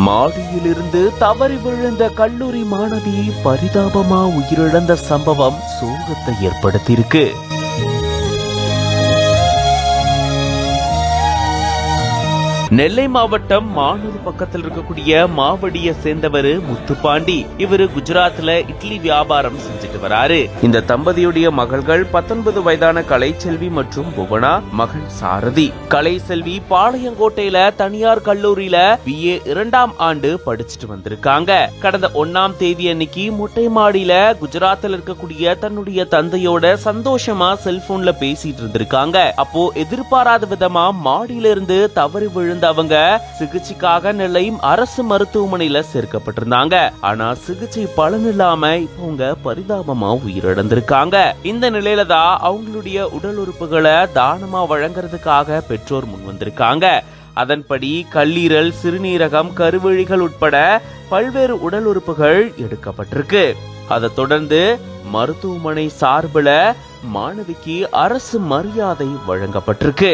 மாடியிலிருந்து தவறி விழுந்த கல்லூரி மாணவி பரிதாபமா உயிரிழந்த சம்பவம் சோகத்தை ஏற்படுத்தியிருக்கு. நெல்லை மாவட்டம் மானூர் பக்கத்தில் இருக்கக்கூடிய மாவடியை சேர்ந்தவர் முத்துப்பாண்டி. இவரு குஜராத்ல இட்லி வியாபாரம் செஞ்சுட்டு வராரு. இந்த தம்பதியுடைய மகள்கள் 19 வயதான கலைச்செல்வி மற்றும் புவனா, மகன் சாரதி. கலைச்செல்வி பாளையங்கோட்டையில தனியார் கல்லூரியில BA 2ஆம் ஆண்டு படிச்சுட்டு வந்திருக்காங்க. கடந்த 1ஆம் தேதி அன்னைக்கு மொட்டை மாடியில குஜராத்ல இருக்கக்கூடிய தன்னுடைய தந்தையோட சந்தோஷமா செல்போன்ல பேசிட்டு இருந்திருக்காங்க. அப்போ எதிர்பாராத விதமா மாடியில இருந்து தவறி விழுந்த அவங்க சிகிச்சைக்காக நெல்லை அரசு மருத்துவமனையில சேர்க்கப்பட்டிருந்தாங்க. ஆனா சிகிச்சை பலன் இல்லாம இப்ப பரிதாபமா உயிரிழந்திருக்காங்க. இந்த நிலையில தான் அவங்களுடைய உடல் உறுப்புகளை தானமா வழங்குறதுக்காக பெற்றோர் முன் வந்திருக்காங்க. அதன்படி கல்லீரல், சிறுநீரகம், கருவழிகள் உட்பட பல்வேறு உடல் உறுப்புகள் எடுக்கப்பட்டிருக்கு. அதை தொடர்ந்து மருத்துவமனை சார்பில் மாணவிக்கு அரசு மரியாதை வழங்கப்பட்டிருக்கு.